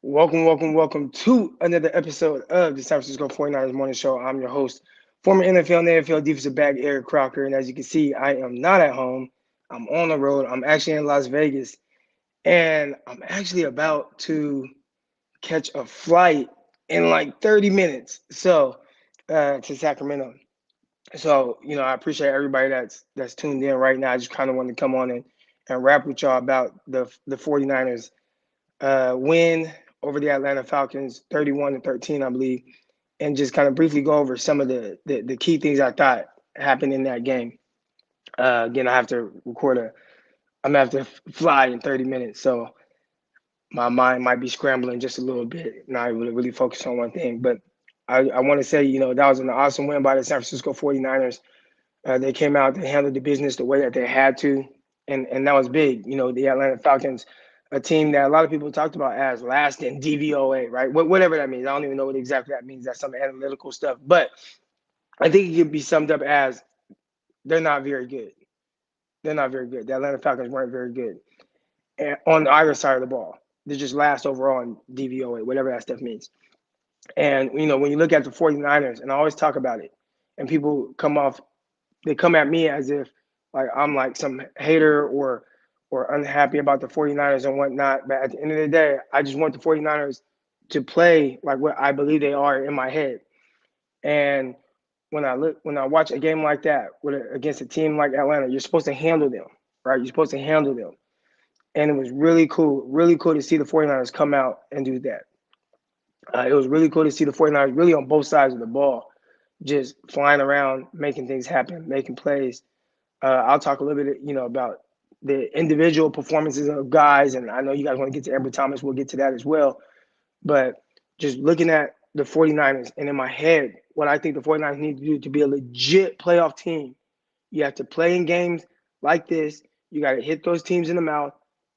Welcome to another episode of the San Francisco 49ers Morning Show. I'm your host, former NFL and NFL defensive back Eric Crocker. And as you can see, I am not at home. I'm on the road. I'm actually in Las Vegas. And I'm actually about to catch a flight in like 30 minutes. To Sacramento. I appreciate everybody that's tuned in right now. I just kind of wanted to come on and rap with y'all about the 49ers win over the Atlanta Falcons, 31-13, I believe, and just kind of briefly go over some of the key things I thought happened in that game. Again, I have to I'm gonna have to fly in 30 minutes, so my mind might be scrambling just a little bit, not able to really focus on one thing. But I want to say, that was an awesome win by the San Francisco 49ers. They came out, they handled the business the way that they had to, and that was big. The Atlanta Falcons, a team that a lot of people talked about as last in DVOA, right? Whatever that means. I don't even know what exactly that means. That's some analytical stuff. But I think it could be summed up as they're not very good. They're not very good. The Atlanta Falcons weren't very good on either side of the ball. They're just last overall in DVOA, whatever that stuff means. And, when you look at the 49ers, and I always talk about it, and people they come at me as if like I'm like some hater or unhappy about the 49ers and whatnot. But at the end of the day, I just want the 49ers to play like what I believe they are in my head. And when I watch a game like that against a team like Atlanta, you're supposed to handle them, right? You're supposed to handle them. And it was really cool to see the 49ers come out and do that. It was really cool to see the 49ers really on both sides of the ball, just flying around, making things happen, making plays. I'll talk a little bit, about the individual performances of guys, and I know you guys want to get to Ambry Thomas. We'll get to that as well. But just looking at the 49ers, and in my head, what I think the 49ers need to do to be a legit playoff team, you have to play in games like this. You got to hit those teams in the mouth,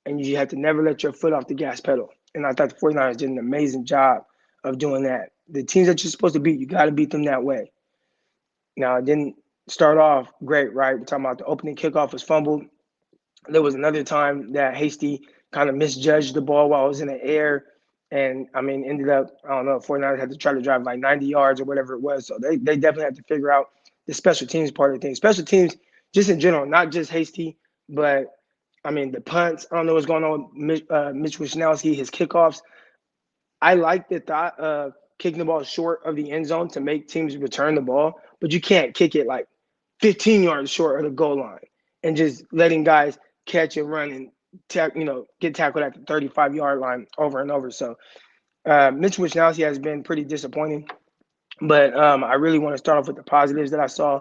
and you have to never let your foot off the gas pedal. And I thought the 49ers did an amazing job of doing that. The teams that you're supposed to beat, you got to beat them that way. Now, it didn't start off great, right? We're talking about the opening kickoff was fumbled. There was another time that Hasty kind of misjudged the ball while it was in the air. And, ended up, I don't know, 49ers had to try to drive like 90 yards or whatever it was. So they definitely had to figure out the special teams part of things. Special teams, just in general, not just Hasty, but, the punts. I don't know what's going on with Mitch Wishnowsky, his kickoffs. I like the thought of kicking the ball short of the end zone to make teams return the ball, but you can't kick it like 15 yards short of the goal line and just letting guys catch and run and get tackled at the 35-yard line over and over. So Mitch Wishnowsky has been pretty disappointing, but I really want to start off with the positives that I saw.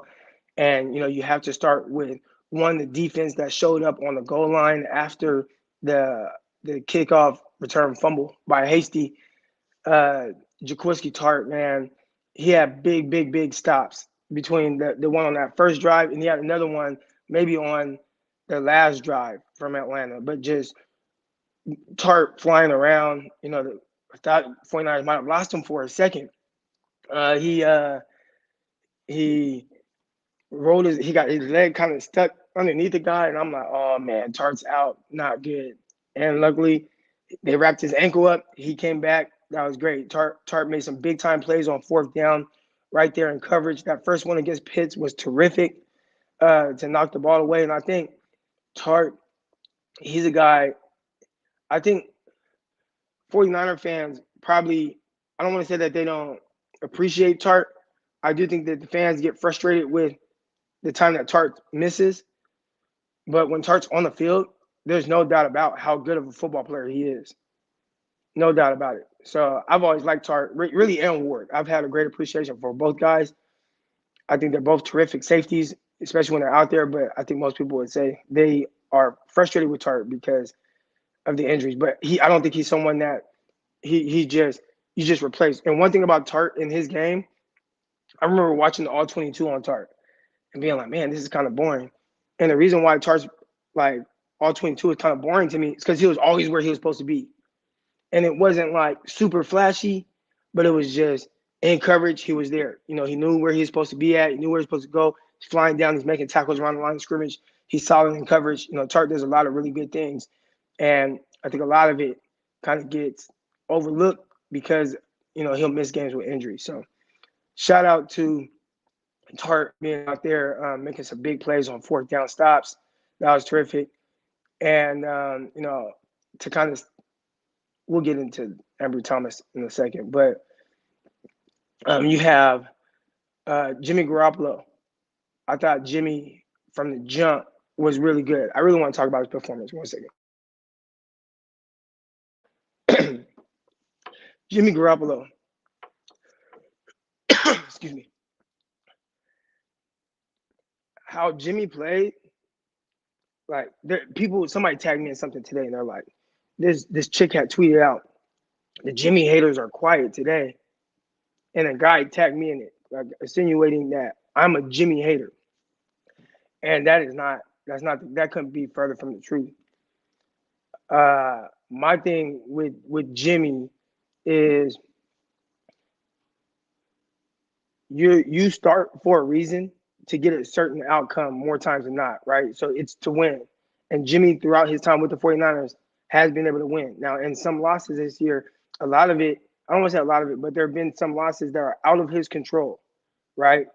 And, you have to start with, one, the defense that showed up on the goal line after the kickoff return fumble by Hasty. Jaquiski Tart, man, he had big stops between the one on that first drive, and he had another one maybe on the last drive from Atlanta. But just Tart flying around, I thought 49ers might have lost him for a second. He he got his leg kind of stuck underneath the guy, and I'm like, oh man, Tart's out, not good. And luckily, they wrapped his ankle up. He came back. That was great. Tart made some big time plays on fourth down, right there in coverage. That first one against Pitts was terrific to knock the ball away. And I think Tart, he's a guy. I think 49er fans probably. I don't want to say that they don't appreciate Tart. I do think that the fans get frustrated with the time that Tart misses. But when Tart's on the field, there's no doubt about how good of a football player he is. No doubt about it. So I've always liked Tart, really, and Ward. I've had a great appreciation for both guys. I think they're both terrific safeties, especially when they're out there. But I think most people would say they are frustrated with Tart because of the injuries. But I don't think he's someone that you just replace. And one thing about Tart in his game, I remember watching the All 22 on Tart and being like, man, this is kind of boring. And the reason why Tart's like All 22 is kind of boring to me is because he was always where he was supposed to be. And it wasn't like super flashy, but it was just in coverage. He was there. He knew where he was supposed to be at. He knew where he was supposed to go. He's flying down. He's making tackles around the line of scrimmage. He's solid in coverage. Tart does a lot of really good things. And I think a lot of it kind of gets overlooked because, he'll miss games with injury. So shout out to Tart being out there making some big plays on fourth down stops. That was terrific. And, to kind of, we'll get into Ambry Thomas in a second, but you have Jimmy Garoppolo. I thought Jimmy from the jump was really good. I really want to talk about his performance. 1 second. Jimmy Garoppolo. Excuse me. How Jimmy played, like somebody tagged me in something today, and they're like, this chick had tweeted out, the Jimmy haters are quiet today, and a guy tagged me in it, like insinuating that I'm a Jimmy hater, and that couldn't be further from the truth. My thing with Jimmy is you start for a reason to get a certain outcome more times than not, right? So it's to win. And Jimmy, throughout his time with the 49ers, has been able to win. Now, in some losses this year, a lot of it, I don't want to say a lot of it, but there have been some losses that are out of his control, right?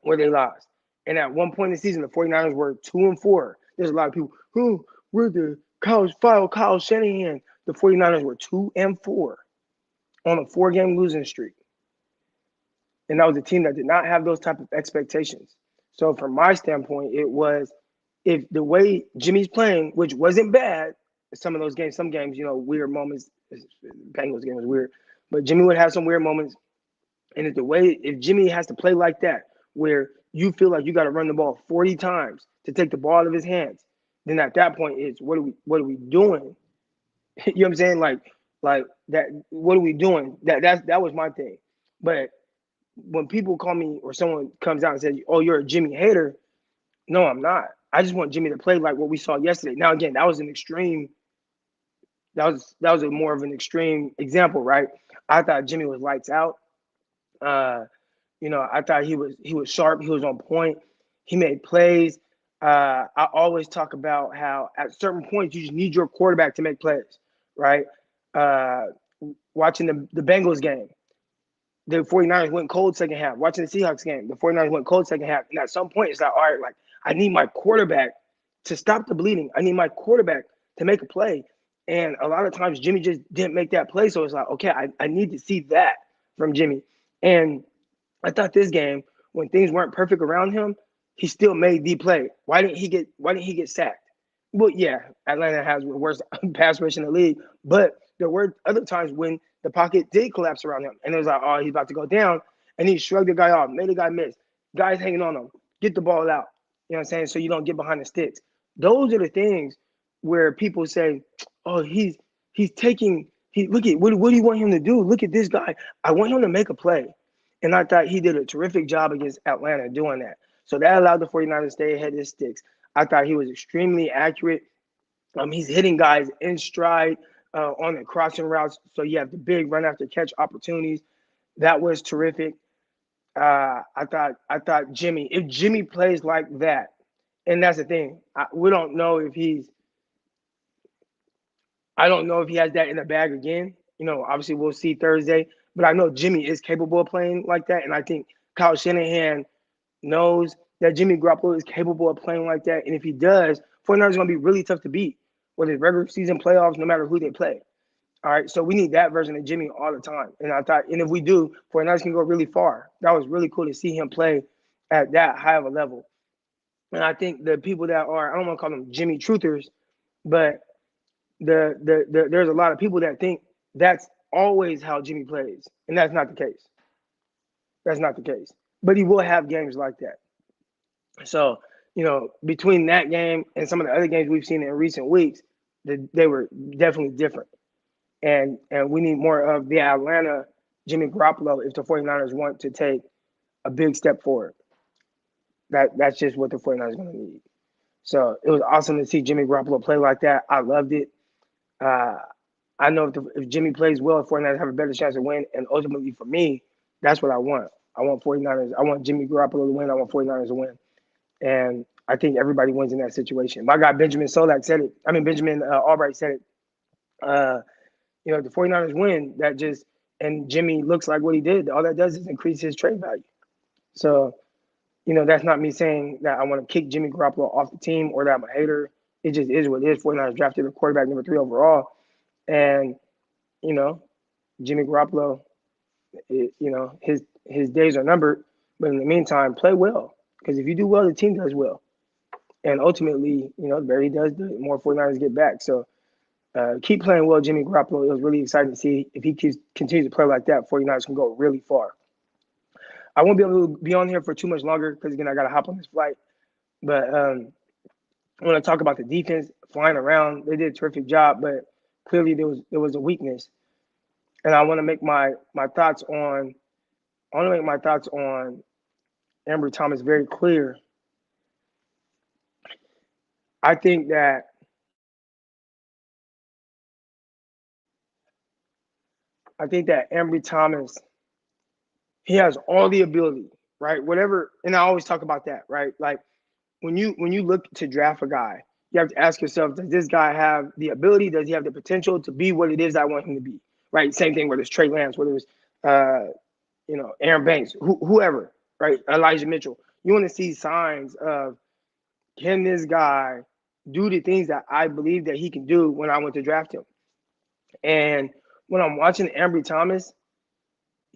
Where they lost. And at one point in the season, the 49ers were 2-4. There's a lot of people, we're the Kyle Shanahan. The 49ers were 2-4 on a 4-game losing streak. And that was a team that did not have those type of expectations. So from my standpoint, it was, if the way Jimmy's playing, which wasn't bad, some games, weird moments. Bengals game was weird, but Jimmy would have some weird moments. And if Jimmy has to play like that, where you feel like you got to run the ball 40 times to take the ball out of his hands, then at that point it's what are we doing? You know what I'm saying? Like that. What are we doing? That was my thing. But when people call me or someone comes out and says, "Oh, you're a Jimmy hater," no, I'm not. I just want Jimmy to play like what we saw yesterday. Now, again, that was an extreme. That was a more of an extreme example, right? I thought Jimmy was lights out. I thought he was sharp. He was on point. He made plays. I always talk about how at certain points you just need your quarterback to make plays, right? Watching the Bengals game, the 49ers went cold second half. Watching the Seahawks game, the 49ers went cold second half. And at some point, it's like, all right, like I need my quarterback to stop the bleeding. I need my quarterback to make a play. And a lot of times Jimmy just didn't make that play. So it's like, okay, I need to see that from Jimmy. And I thought this game, when things weren't perfect around him, he still made the play. Why didn't he get sacked? Well, yeah, Atlanta has the worst pass rush in the league, but there were other times when the pocket did collapse around him, and it was like, oh, he's about to go down, and he shrugged the guy off, made the guy miss. Guys hanging on him, get the ball out. You know what I'm saying? So you don't get behind the sticks. Those are the things where people say, oh, he's taking. Look at what do you want him to do? Look at this guy. I want him to make a play. And I thought he did a terrific job against Atlanta doing that. So that allowed the 49ers to stay ahead of the sticks. I thought he was extremely accurate. He's hitting guys in stride on the crossing routes. So you have the big run after catch opportunities. That was terrific. I thought Jimmy, if Jimmy plays like that, and that's the thing, we don't know if I don't know if he has that in the bag again. Obviously we'll see Thursday, but I know Jimmy is capable of playing like that. And I think Kyle Shanahan knows that Jimmy Garoppolo is capable of playing like that. And if he does, 49ers is going to be really tough to beat, whether it's regular season playoffs, no matter who they play. All right, so we need that version of Jimmy all the time. And I thought, and if we do, 49ers can go really far. That was really cool to see him play at that high of a level. And I think the people that are, I don't want to call them Jimmy truthers, but there's a lot of people that think that's always how Jimmy plays, and that's not the case. That's not the case. But he will have games like that. So, between that game and some of the other games we've seen in recent weeks, they were definitely different. And we need more of the Atlanta Jimmy Garoppolo if the 49ers want to take a big step forward. That's just what the 49ers are going to need. So it was awesome to see Jimmy Garoppolo play like that. I loved it. I know if Jimmy plays well, 49ers have a better chance to win. And ultimately, for me, that's what I want. I want 49ers. I want Jimmy Garoppolo to win. I want 49ers to win. And I think everybody wins in that situation. My guy Benjamin Albright said it. the 49ers win, and Jimmy looks like what he did, all that does is increase his trade value. So, that's not me saying that I want to kick Jimmy Garoppolo off the team or that I'm a hater. It just is what it is. 49ers drafted a quarterback number 3 overall. And, Jimmy Garoppolo, his days are numbered. But in the meantime, play well. Because if you do well, the team does well. And ultimately, the better he does, the more 49ers get back. So keep playing well, Jimmy Garoppolo. It was really exciting to see if he continues to play like that, 49ers can go really far. I won't be able to be on here for too much longer because, again, I got to hop on this flight. But I want to talk about the defense flying around. They did a terrific job, but clearly there was a weakness. And I want to make my thoughts on Ambry Thomas very clear. I think that Ambry Thomas, he has all the ability, right? Whatever, and I always talk about that, right? Like when you look to draft a guy, you have to ask yourself, does this guy have the ability? Does he have the potential to be what it is I want him to be? Right? Same thing whether it's Trey Lance, whether it's Aaron Banks, whoever, right? Elijah Mitchell. You want to see signs of, can this guy do the things that I believe that he can do when I went to draft him? And when I'm watching Ambry Thomas,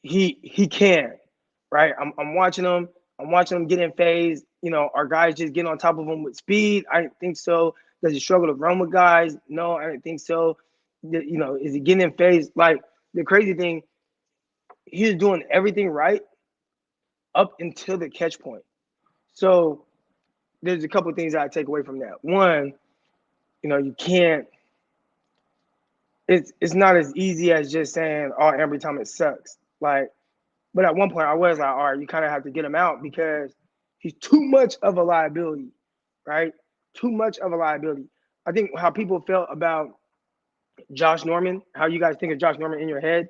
he can, right? I'm watching him. I'm watching him get in phase. Our guys just getting on top of him with speed? I didn't think so. Does he struggle to run with guys? No, I didn't think so. Is he getting in phase? Like, the crazy thing, he's doing everything right up until the catch point. So there's a couple of things I take away from that. One, you can't. It's not as easy as just saying, "Oh, Ambry Thomas sucks." Like, but at one point I was like, "All right, you kind of have to get him out because he's too much of a liability, right? Too much of a liability." I think how people felt about Josh Norman, how you guys think of Josh Norman in your head,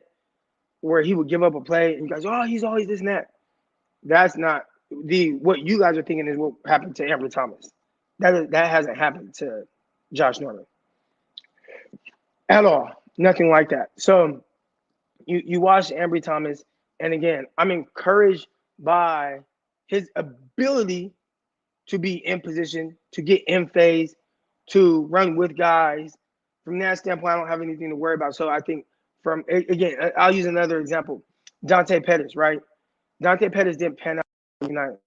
where he would give up a play and you guys, "Oh, he's always this and that." That's not what you guys are thinking is what happened to Ambry Thomas. That hasn't happened to Josh Norman at all. Nothing like that. So you watch Ambry Thomas, and again, I'm encouraged by his ability to be in position, to get in phase, to run with guys. From that standpoint, I don't have anything to worry about. So I think I'll use another example. Dante Pettis, right? Dante Pettis didn't pan out United.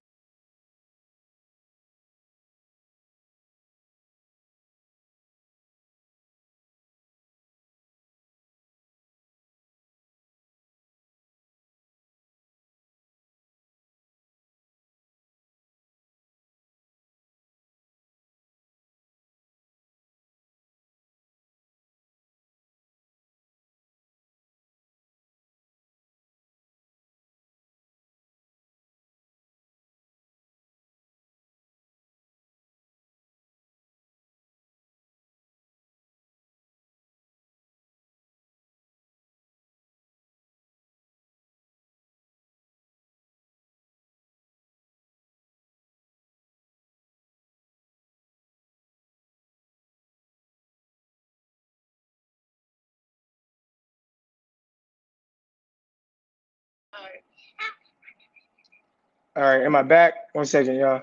All right, am I back? 1 second, y'all.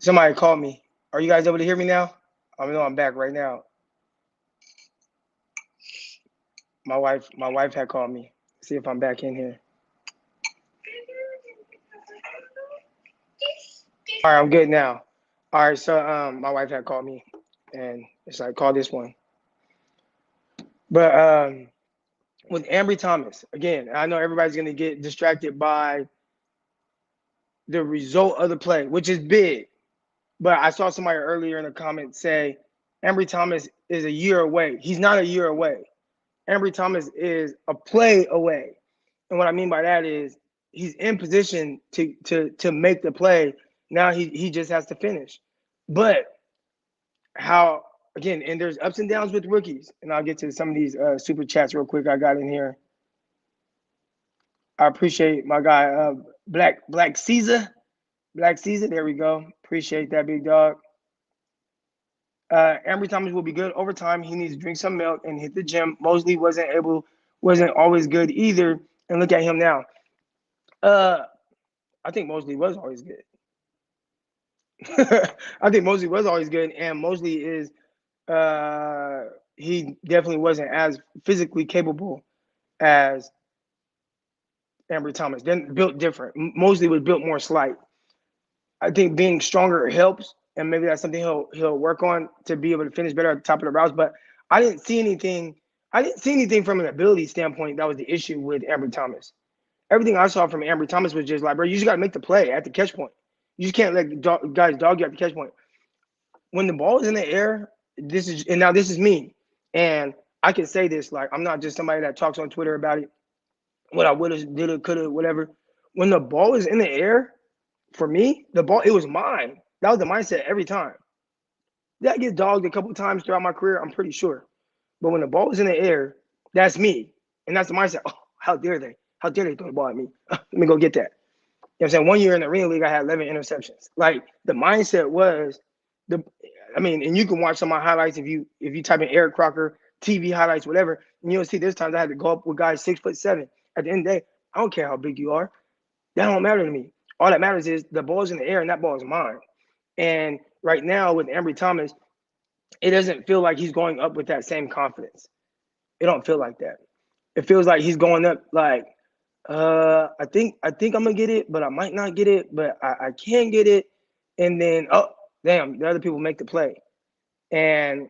Somebody called me. Are you guys able to hear me now? I know I'm back right now. My wife had called me. See if I'm back in here. All right, I'm good now. All right, so my wife had called me, and it's like, call this one. But with Ambry Thomas, again, I know everybody's gonna get distracted by the result of the play, which is big. But I saw somebody earlier in the comments say Ambry Thomas is a year away. He's not a year away. Ambry Thomas is a play away. And what I mean by that is he's in position to make the play. Now he just has to finish. But how, again, and there's ups and downs with rookies. And I'll get to some of these super chats real quick I got in here. I appreciate my guy, Black Caesar. Black Caesar, there we go. Appreciate that, big dog. Ambry Thomas will be good over time. He needs to drink some milk and hit the gym. Mosley wasn't always good either. And look at him now. I think Mosley was always good. I think Mosley was always good, and Mosley is he definitely wasn't as physically capable as Ambry Thomas. Then built different. Mosley was built more slight. I think being stronger helps, and maybe that's something he'll work on to be able to finish better at the top of the routes. But I didn't see anything. I didn't see anything from an ability standpoint that was the issue with Ambry Thomas. Everything I saw from Ambry Thomas was just like, bro, you just got to make the play at the catch point. You just can't let guys dog you at the catch point. When the ball is in the air, this is me, and I can say this, like, I'm not just somebody that talks on Twitter about it, what I would have, did, could have, whatever. When the ball is in the air, for me, the ball, it was mine. That was the mindset every time. Did I get dogged a couple times throughout my career? I'm pretty sure. But when the ball is in the air, that's me. And that's the mindset. Oh, how dare they? How dare they throw the ball at me? Let me go get that. You know what I'm saying? 1 year in the Arena League, I had 11 interceptions. Like, the mindset was and you can watch some of my highlights if you type in Eric Crocker, TV highlights, whatever, and you'll see there's times I had to go up with guys 6'7". At the end of the day, I don't care how big you are. That don't matter to me. All that matters is the ball's in the air and that ball is mine. And right now with Ambry Thomas, it doesn't feel like he's going up with that same confidence. It don't feel like that. It feels like he's going up like, I think I'm gonna get it, but I might not get it, but I can get it. And then, oh damn, the other people make the play. And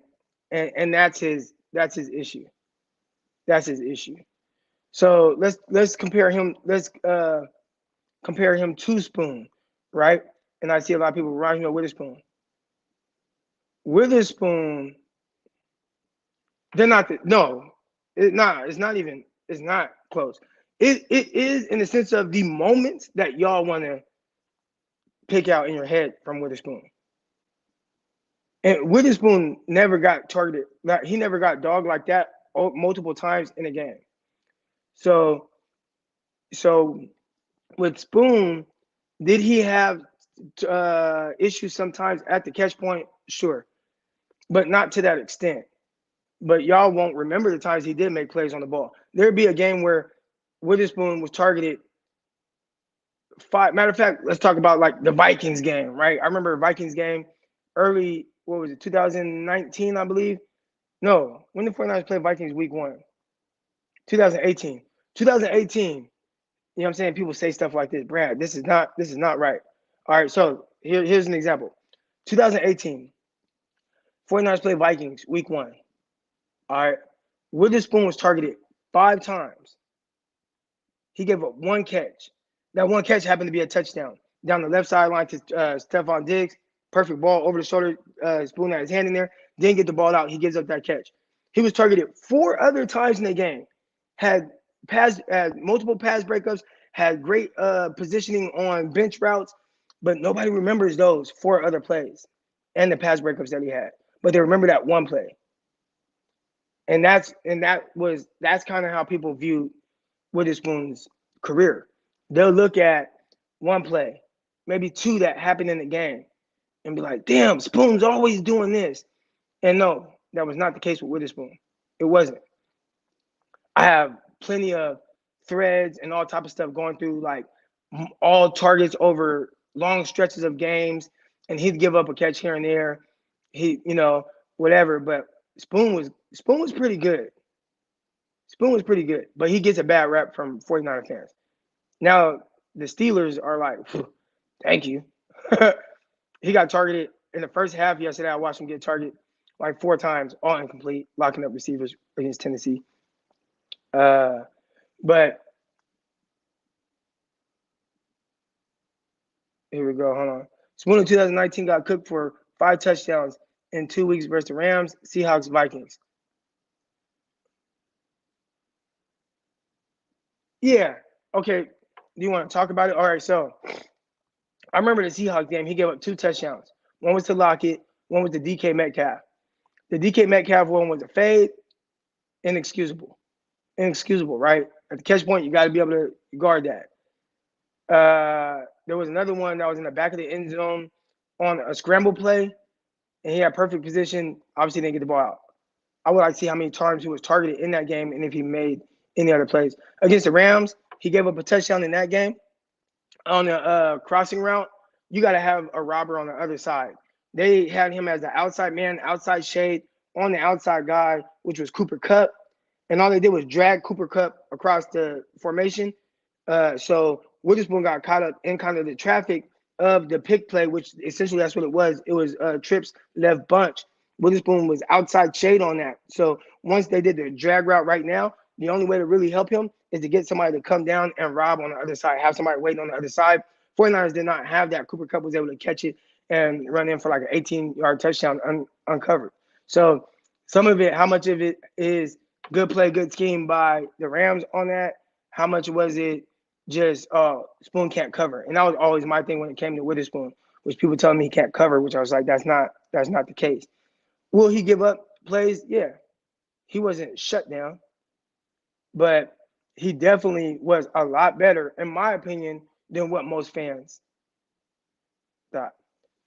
that's his issue. That's his issue. So let's compare him. Let's compare him to Spoon, right? And I see a lot of people riding with Witherspoon. Witherspoon, they're not it's not close. It is in the sense of the moments that y'all want to pick out in your head from Witherspoon. And Witherspoon never got targeted. He never got dogged like that multiple times in a game. So with Spoon, did he have issues sometimes at the catch point? Sure, but not to that extent. But y'all won't remember the times he did make plays on the ball. There'd be a game where Witherspoon was targeted matter of fact, let's talk about like the Vikings game, right? I remember a Vikings game early, what was it, 2019, I believe? No, when the 49ers played Vikings week 1? 2018. 2018, you know what I'm saying? People say stuff like this, Brad, this is not right. All right, so here's an example. 2018, 49ers played Vikings week 1. All right, Witherspoon was targeted 5 times. He gave up 1 catch. That 1 catch happened to be a touchdown. Down the left sideline to Stephon Diggs. Perfect ball over the shoulder. Spoon had his hand in there. Didn't get the ball out. He gives up that catch. He was targeted 4 other times in the game. Had multiple pass breakups. Had great positioning on bench routes. But nobody remembers those 4 other plays and the pass breakups that he had. But they remember that 1 play. And that's kind of how people view Witherspoon's career. They'll look at 1 play, maybe 2 that happened in the game, and be like, damn, Spoon's always doing this. And no, that was not the case with Witherspoon. It wasn't. I have plenty of threads and all type of stuff going through, like all targets over long stretches of games, and he'd give up a catch here and there. He, whatever. But Spoon was pretty good. Spoon was pretty good, but he gets a bad rap from 49er fans. Now, the Steelers are like, thank you. He got targeted in the first half yesterday. I watched him get targeted like 4 times, all incomplete, locking up receivers against Tennessee. But here we go. Hold on. Spoon in 2019 got cooked for 5 touchdowns in 2 weeks versus the Rams, Seahawks, Vikings. Yeah. Okay. Do you want to talk about it? All right. So I remember the Seahawks game. He gave up 2 touchdowns. One was to Lockett. One was to DK Metcalf. The DK Metcalf one was a fade. Inexcusable, right? At the catch point, you got to be able to guard that. There was another one that was in the back of the end zone on a scramble play. and he had perfect position. Obviously, didn't get the ball out. I would like to see how many times he was targeted in that game and if he made any other plays. Against the Rams, he gave up a touchdown in that game on the crossing route. You got to have a robber on the other side. They had him as the outside man, outside shade on the outside guy, which was Cooper Kupp. And all they did was drag Cooper Kupp across the formation. So Witherspoon got caught up in kind of the traffic of the pick play, which essentially that's what it was. It was Tripp's left bunch. Witherspoon was outside shade on that. So once they did the drag route right now, the only way to really help him is to get somebody to come down and rob on the other side, have somebody waiting on the other side. 49ers did not have that. Cooper Kupp was able to catch it and run in for like an 18-yard touchdown uncovered. So some of it, how much of it is good play, good scheme by the Rams on that? How much was it just Spoon can't cover? And that was always my thing when it came to Witherspoon, which people telling me he can't cover, which I was like, that's not the case. Will he give up plays? Yeah. He wasn't shut down, but he definitely was a lot better, in my opinion, than what most fans thought.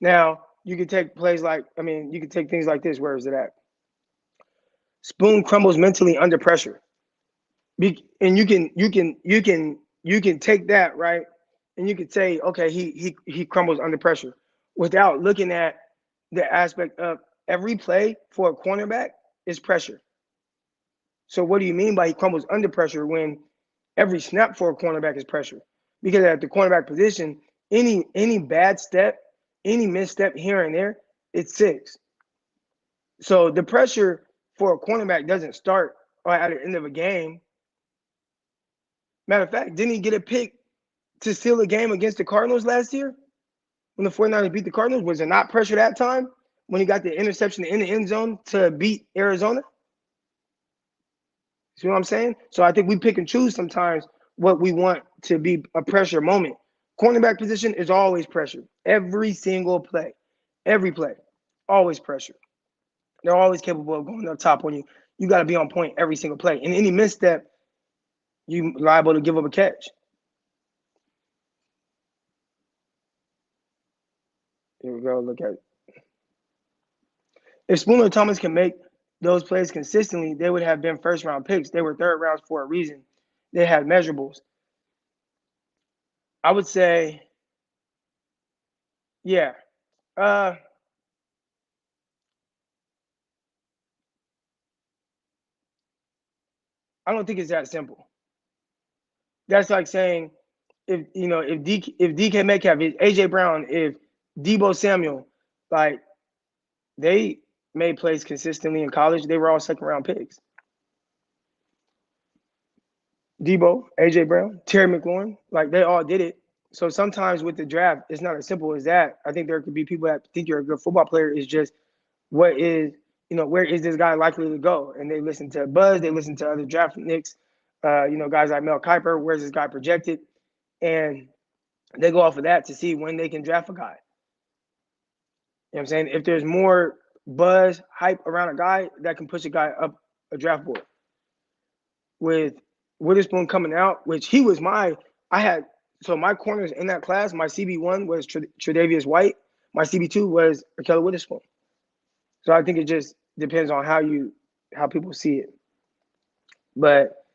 Now, you can take plays like, you can take things like this. Where is it at? Spoon crumbles mentally under pressure. And you can take that, right? And you can say, okay, he crumbles under pressure without looking at the aspect of every play for a cornerback is pressure. So what do you mean by he crumbles under pressure when every snap for a cornerback is pressure? Because at the cornerback position, any bad step, any misstep here and there, it's 6. So the pressure for a cornerback doesn't start at the end of a game. Matter of fact, didn't he get a pick to seal the game against the Cardinals last year? When the 49ers beat the Cardinals, was it not pressure that time when he got the interception in the end zone to beat Arizona? See what I'm saying? So I think we pick and choose sometimes what we want to be a pressure moment. Cornerback position is always pressure. Every single play. Every play. Always pressure. They're always capable of going up top on you. You got to be on point every single play. And any misstep, you're liable to give up a catch. Here we go. Look at it. If Spooner and Thomas can make those plays consistently, they would have been first-round picks. They were third rounds for a reason. They had measurables. I would say, yeah. I don't think it's that simple. That's like saying if DK Metcalf, if AJ Brown, if Debo Samuel, like they made plays consistently in college, they were all second-round picks. Debo, AJ Brown, Terry McLaurin, like they all did it. So sometimes with the draft, it's not as simple as that. I think there could be people that think you're a good football player. Is just where is this guy likely to go? And they listen to buzz, they listen to other draft nicks, guys like Mel Kiper. Where's this guy projected? And they go off of that to see when they can draft a guy. You know what I'm saying? If there's more buzz, hype around a guy, that can push a guy up a draft board. With Witherspoon coming out, which he was my corners in that class, my CB1 was Tre'Davious White. My CB2 was Kelly Witherspoon. So I think it just depends on how people see it. But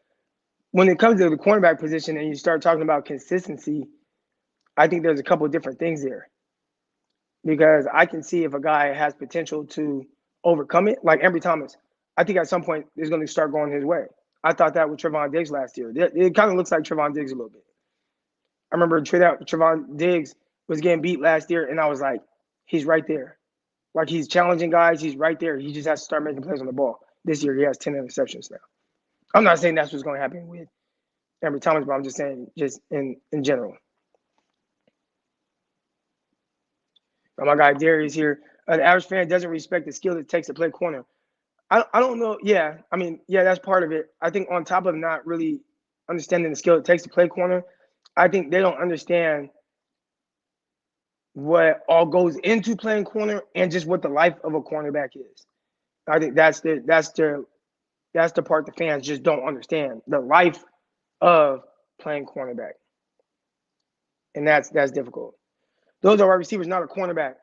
when it comes to the cornerback position and you start talking about consistency, I think there's a couple of different things there. Because I can see if a guy has potential to overcome it, like Ambry Thomas, I think at some point it's going to start going his way. I thought that with Trevon Diggs last year. It kind of looks like Trevon Diggs a little bit. I remember Trevon Diggs was getting beat last year, and I was like, he's right there. Like he's challenging guys. He's right there. He just has to start making plays on the ball. This year he has 10 interceptions now. I'm not saying that's what's going to happen with Ambry Thomas, but I'm just saying just in general. My guy Darius here. The average fan doesn't respect the skill it takes to play corner. I don't know. Yeah, that's part of it. I think on top of not really understanding the skill it takes to play corner, I think they don't understand what all goes into playing corner and just what the life of a cornerback is. I think that's the part the fans just don't understand, the life of playing cornerback, and that's difficult. Those are wide receivers, not a cornerback.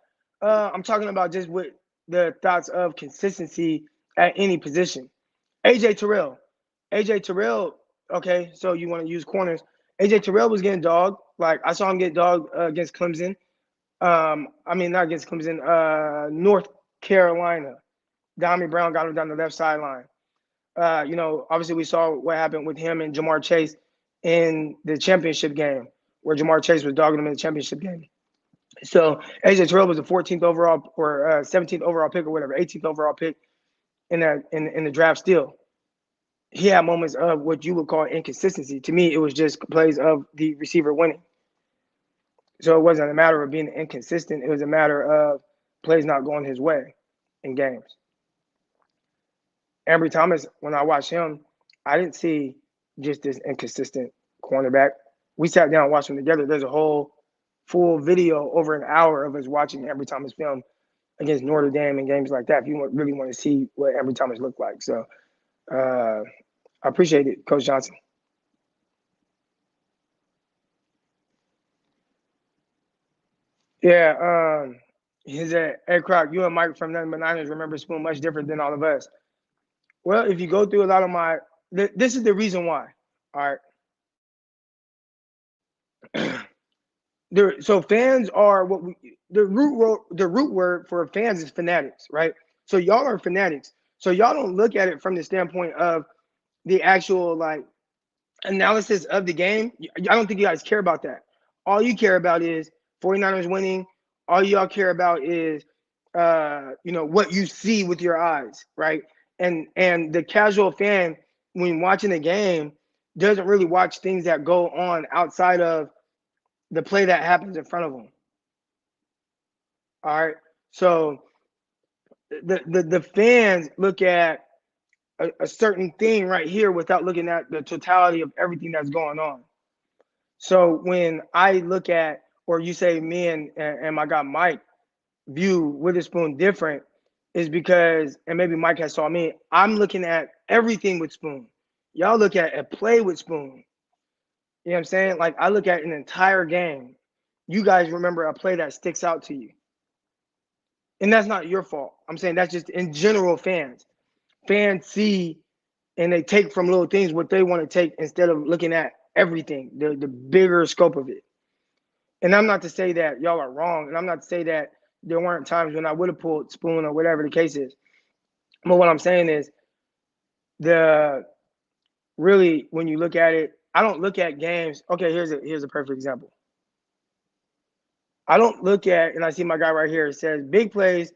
I'm talking about just what the thoughts of consistency at any position. AJ Terrell. AJ Terrell, okay, so you want to use corners. AJ Terrell was getting dogged. Like I saw him get dogged against Clemson. I mean not against Clemson, North Carolina. Dami Brown got him down the left sideline. Obviously we saw what happened with him and Jamar Chase in the championship game, where Jamar Chase was dogging him in the championship game. So AJ Terrell was the 14th overall or 17th overall pick or whatever, 18th overall pick in the draft still. He had moments of what you would call inconsistency. To me, it was just plays of the receiver winning. So it wasn't a matter of being inconsistent. It was a matter of plays not going his way in games. Ambry Thomas, when I watched him, I didn't see just this inconsistent cornerback. We sat down and watched him together. There's a whole full video over an hour of us watching Ambry Thomas film against Notre Dame and games like that. If you really want to see what Ambry Thomas looked like. So I appreciate it, Coach Johnson. Yeah, he said, "Hey, Croc, you and Mike from Nothing But Niners remember Spoon much different than all of us." Well, if you go through a lot of my, this is the reason why. All right. So fans are the root word for fans is fanatics, right? So y'all are fanatics. So y'all don't look at it from the standpoint of the actual like analysis of the game. I don't think you guys care about that. All you care about is 49ers winning. All y'all care about is what you see with your eyes, right? And the casual fan, when watching a game, doesn't really watch things that go on outside of the play that happens in front of them. All right. So the fans look at a certain thing right here without looking at the totality of everything that's going on. So when I look at, or you say me and my guy Mike view Witherspoon different, is because, and maybe Mike has saw me, I'm looking at everything with Spoon. Y'all look at a play with Spoon. You know what I'm saying? Like I look at an entire game. You guys remember a play that sticks out to you. And that's not your fault. I'm saying that's just in general fans. Fans see and they take from little things what they want to take instead of looking at everything, the bigger scope of it. And I'm not to say that y'all are wrong. And I'm not to say that there weren't times when I would have pulled Spoon or whatever the case is. But what I'm saying is really when you look at it, I don't look at games. Okay, here's a perfect example. I don't look at, and I see my guy right here, it says big plays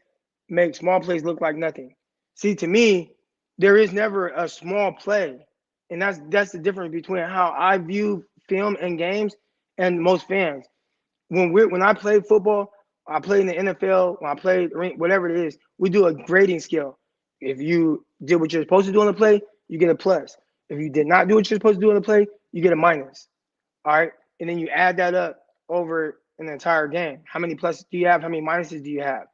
make small plays look like nothing. See, to me, there is never a small play. And that's the difference between how I view film and games and most fans. When I play football, I play in the NFL, when I play whatever it is, we do a grading scale. If you did what you're supposed to do on the play, you get a plus. If you did not do what you're supposed to do on the play, you get a minus. All right. And then you add that up over an entire game. How many pluses do you have? How many minuses do you have?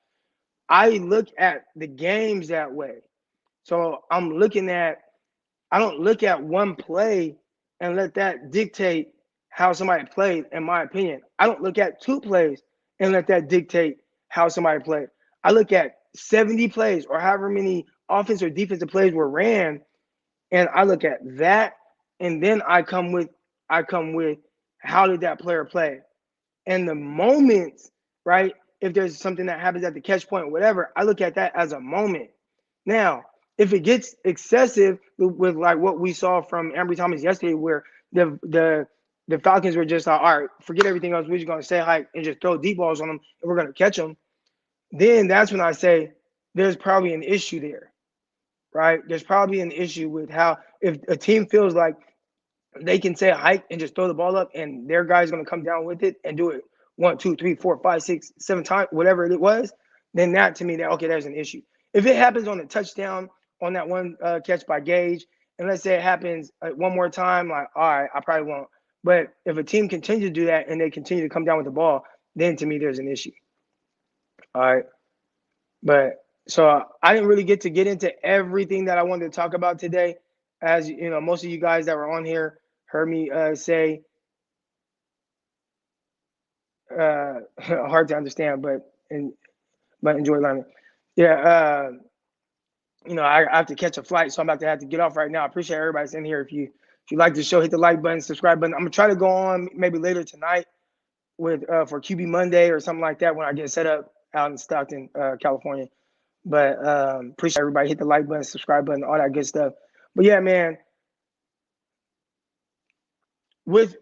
I look at the games that way. So I don't look at one play and let that dictate how somebody played, in my opinion. I don't look at two plays and let that dictate how somebody played. I look at 70 plays or however many offensive or defensive plays were ran, and I look at that, and then I come with how did that player play? And the moments, right? If there's something that happens at the catch point or whatever, I look at that as a moment. Now, if it gets excessive with like what we saw from Ambry Thomas yesterday, where the Falcons were just like, all right, forget everything else. We're just gonna say hike and just throw deep balls on them, and we're gonna catch them. Then that's when I say there's probably an issue there, right? There's probably an issue with how if a team feels like they can say hike and just throw the ball up, and their guy's gonna come down with it and do it 1, 2, 3, 4, 5, 6, 7 times, whatever it was. Then that to me, that okay, there's an issue. If it happens on a touchdown on that one catch by Gage, and let's say it happens one more time, like all right, I probably won't. But if a team continues to do that and they continue to come down with the ball, then to me there's an issue. All right, but so I didn't really get into everything that I wanted to talk about today. As you know, most of you guys that were on here heard me say hard to understand, but enjoy learning. Yeah, I have to catch a flight, so I'm about to have to get off right now. I appreciate everybody's in here. If you like the show, hit the like button, subscribe button. I'm gonna try to go on maybe later tonight with for QB Monday or something like that when I get set up out in Stockton, California. But appreciate everybody. Hit the like button, subscribe button, all that good stuff. But yeah, man, with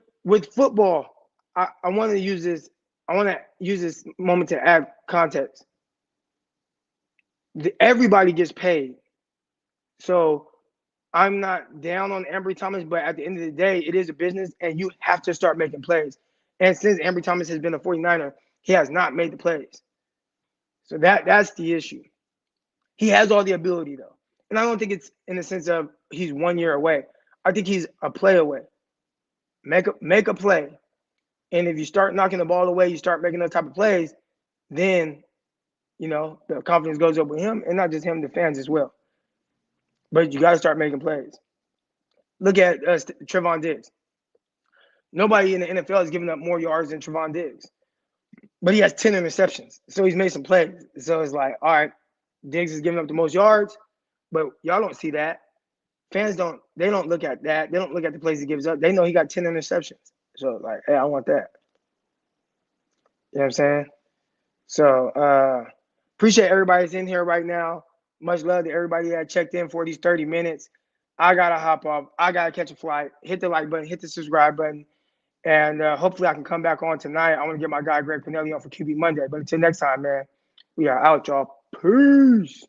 football, I want to use this. I want to use this moment to add context. Everybody gets paid, so I'm not down on Ambry Thomas, but at the end of the day, it is a business, and you have to start making plays. And since Ambry Thomas has been a 49er, he has not made the plays. So that's the issue. He has all the ability, though. And I don't think it's in the sense of he's 1 year away. I think he's a play away. Make a play. And if you start knocking the ball away, you start making those type of plays, then, the confidence goes up with him, and not just him, the fans as well. But you got to start making plays. Look at Trevon Diggs. Nobody in the NFL has given up more yards than Trevon Diggs. But he has 10 interceptions. So he's made some plays. So it's like, all right, Diggs is giving up the most yards, but y'all don't see that. Fans don't look at that. They don't look at the plays he gives up. They know he got 10 interceptions. So like, hey, I want that. You know what I'm saying? So appreciate everybody's in here right now. Much love to everybody that checked in for these 30 minutes. I gotta hop off. I gotta catch a flight. Hit the like button, hit the subscribe button. And hopefully I can come back on tonight. I want to get my guy Greg Pinelli on for QB Monday. But until next time, man, we are out, y'all. Peace.